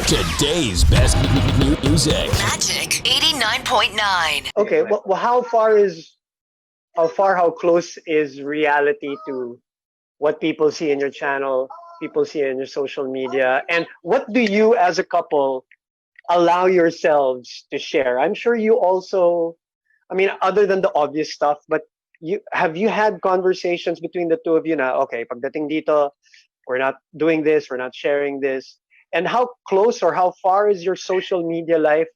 Today's best music. Magic 89.9. Okay, well, how close is reality to what people see in your channel, people see in your social media, and what do you as a couple allow yourselves to share? I'm sure you also, I mean, other than the obvious stuff, but you had conversations between the two of you now? Okay, pagdating dito, we're not doing this, we're not sharing this. And how close or how far is your social media life?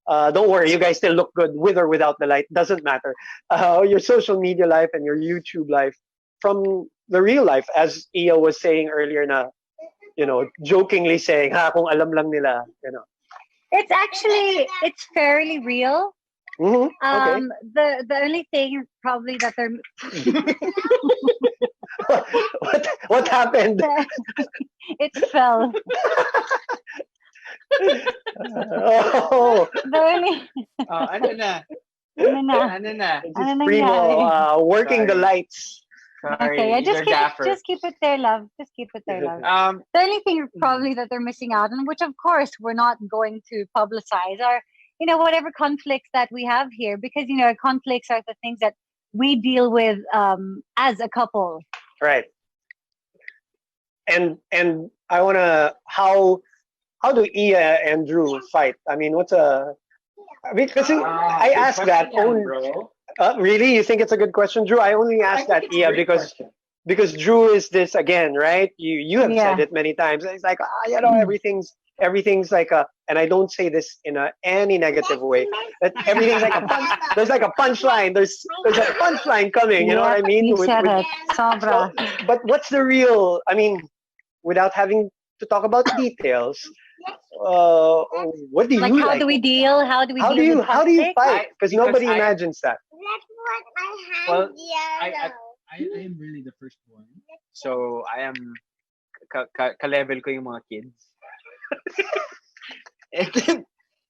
Don't worry, you guys still look good with or without the light. Doesn't matter. Your social media life and your YouTube life from the real life, as Iya was saying earlier, na jokingly saying, "Ha, kung alam lang nila." It's fairly real. Okay. The only thing probably that they're what happened? it fell. Oh, The only Ano na? ano na? Ano na? Ano Primo, nangyari? working the Sorry. lights. Sorry, Okay, yeah, these are gaffer. just keep it there, love. Just keep it there, love. The only thing probably that they're missing out on, which of course we're not going to publicize, are whatever conflicts that we have here, because conflicts are the things that we deal with as a couple. Right. And I wanna how do Iya and Drew fight? I mean, because I asked that only. Bro. Really, you think it's a good question, Drew? I only asked that Iya because Drew is this again, right? You have said Yeah. it many times. It's like everything's like a, and I don't say this in any negative way. That everything's like a punch. There's like a punchline. There's a punchline coming. You know what I mean? You said it. Sobra. But what's the real? I mean, without having to talk about details, what do you Like, how like? do we deal? How do we How deal do you with how do you conflict? fight? Because Because nobody I- imagines that. That's what I have Well, yellow. I am really the firstborn. So I am ka-level ko yung mga kids.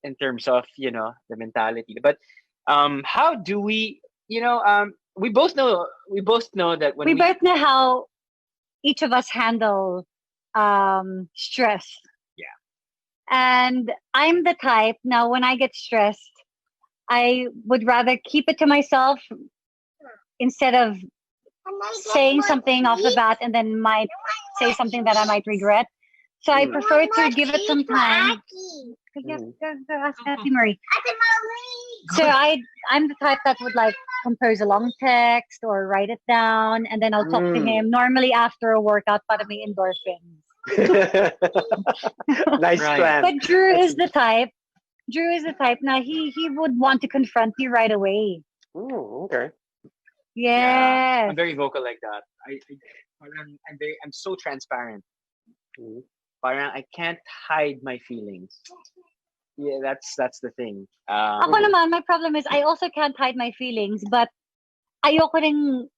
In terms of, the mentality. But how do we, we both know that when We both know how each of us handle stress. Yeah. And I'm the type, now when I get stressed, I would rather keep it to myself instead of saying something off the bat and then might say something that I might regret. So I prefer to give it some time. Ask Ate Marie. So I'm the type that would like compose a long text or write it down, and then I'll talk to him normally after a workout para may endorphins. Nice Right. plan. But Drew is the type. Now he would want to confront you right away. Okay. Yes. I'm very vocal like that. I'm so transparent. Mhm. Parang I can't hide my feelings. Yeah, that's the thing. Ako naman, my problem is I also can't hide my feelings, but ayoko ring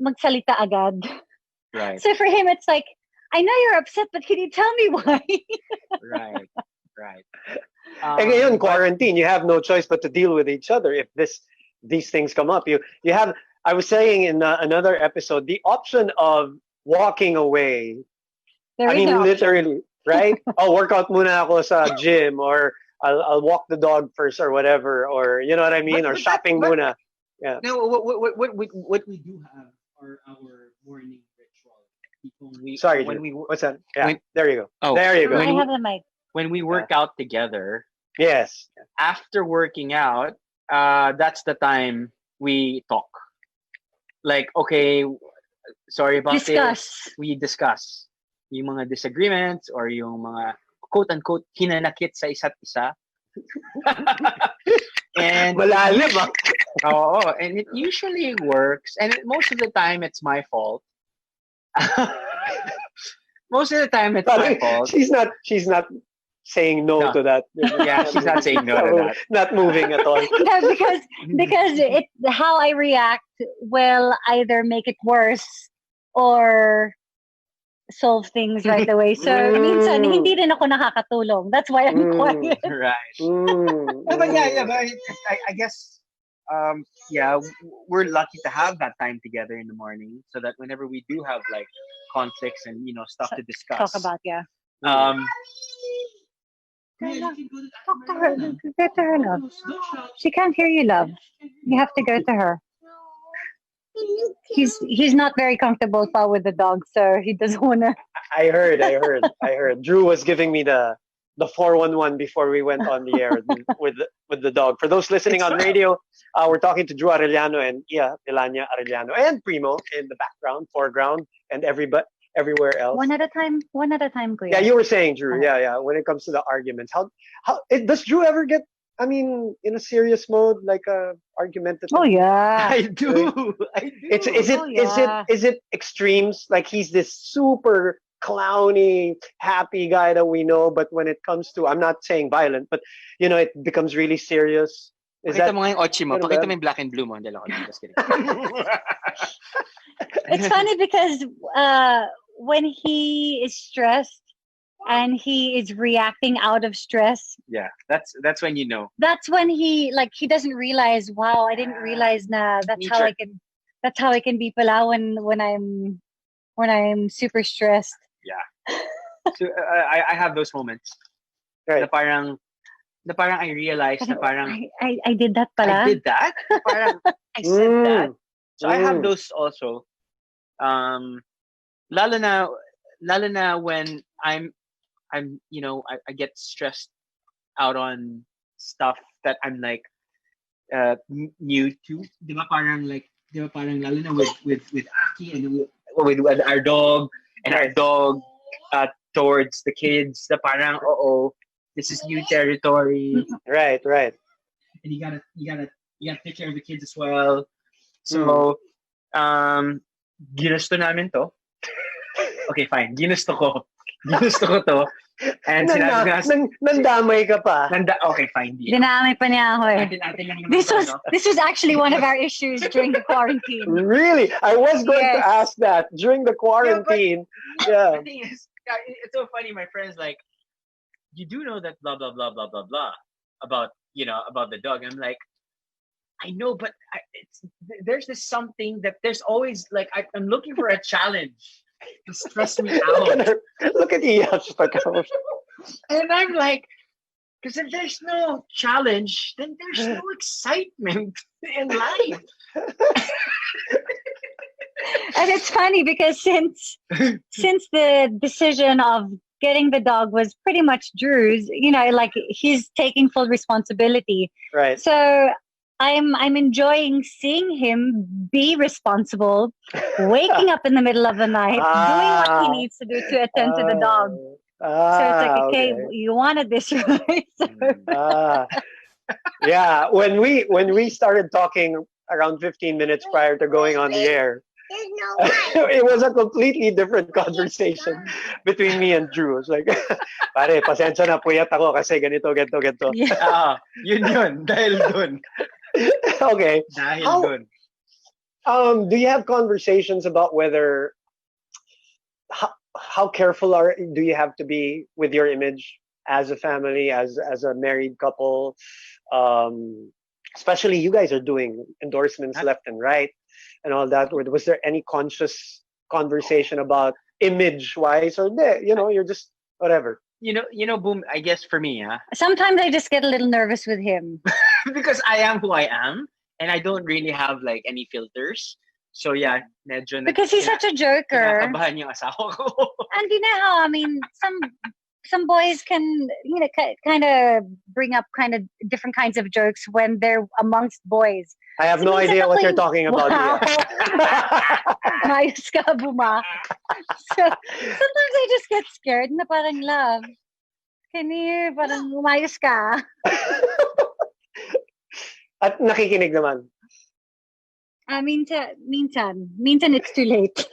magsalita agad. Right, So for him, it's like, I know you're upset, but can you tell me why? right. And ngayon, But- quarantine, you have no choice but to deal with each other if these things come up. You have. I was saying in another episode, the option of walking away. There I is mean, no option. literally, right? I'll work out muna ako sa gym, or I'll walk the dog first, or whatever, or you know what I mean, or But shopping but- muna. Yeah. No, what we do have are our morning ritual. Sorry, when Drew. we What's that? Yeah, when- there you go. Oh, There you I go. have the mic. when we work out together, Yes. after working out, that's the time we talk. Like, okay, sorry about Discuss. this. We discuss yung mga disagreements or yung mga quote-unquote hinanakit sa isa't isa. And Malalim, ah. oo, and it usually works. And most of the time, it's my fault. Most of the time, it's my fault. She's not saying no, No. to that. Yeah, she's not saying no to that. Not moving at all. No, because how I react will either make it worse or solve things right away. So minsan hindi rin ako nakakatulong. That's why I'm quiet. Right. Mm, No, but yeah, but I guess, we're lucky to have that time together in the morning, so that whenever we do have like conflicts and stuff to discuss, Talk about, yeah. um, Talk to her. Go to her, love. She can't hear you, love. You have to go to her. He's not very comfortable pa with the dog, so he doesn't wanna. I heard. Drew was giving me the 411 before we went on the air with the dog. For those listening on radio, we're talking to Drew Arellano and Iya Drew Arellano and Primo in the background, foreground, and everywhere else. One at a time, Kuya. Yeah, you were saying, Drew. Yeah. When it comes to the arguments, does Drew ever get? I mean, in a serious mode, like argumentative. Oh yeah. I do. Is it Oh, yeah. is it extremes? Like he's this super clowny, happy guy that we know, but when it comes to, I'm not saying violent, but it becomes really serious. Is Pakita that mo nga yung ochi mo. Ano ba Pakita yan? mo yung black and blue mo. Hindi lang ako. Just kidding. It's funny because when he is stressed and he is reacting out of stress, Yeah, that's when you know. that's when he doesn't realize, wow, I didn't realize na that's how I can be pala when I'm super stressed. So I have those moments. Right. Na parang I realized na parang I did that pala. I did that. Parang I said that. So I have those also. Lalo na when I get stressed out on stuff that I'm like new to. Di ba parang lalo na with Aki and with our dog and our dog towards the kids. The parang this is new territory. right? And you gotta take care of the kids as well. So ginusto namin to. Okay, fine. Ginusto ko to. And sinabi ko Nandamay ka pa. okay, fine. Dinamay pa niya ako eh. Atin lang naman This to, was no? this was actually one of our issues during the quarantine. Really? I was going to Yes. ask that during the quarantine. The thing is, it's so funny. My friend's like, you do know that blah blah blah blah blah blah about about the dog. I'm like, I know, but there's this something that there's always like I'm looking for a challenge to stress me out. Look at Iya. And I'm like, because if there's no challenge, then there's no excitement in life. And it's funny because since the decision of getting the dog was pretty much Drew's, like he's taking full responsibility. Right. So I'm enjoying seeing him be responsible, waking up in the middle of the night, doing what he needs to do to attend to the dog. So it's like, okay, you wanted this, right? Yeah. When we started talking around 15 minutes prior to going on the air, There's no it was a completely different conversation between me and Drew. It's like, pare, pasensya na, puyat ako kasi ganito. Yeah. Yun, dahil dun. Okay. Dahil How- dun. Do you have conversations about whether how careful do you have to be with your image as a family, as a married couple? Especially you guys are doing endorsements left and right and all that. Was there any conscious conversation about image wise, or you're just whatever? Boom, I guess for me, Sometimes I just get a little nervous with him. because I am who I am and I don't really have like any filters. So yeah, medyo Because he's such a joker. kinakabahan yung asawa ko. And I mean, some boys can, kind of bring up kind of different kinds of jokes when they're amongst boys. I have no idea what you're talking about. Wow. Iya. Mayos ka, Buma. So, sometimes I just get scared na parang, love, can you parang umayos ka? At nakikinig naman. Minsan it's too late.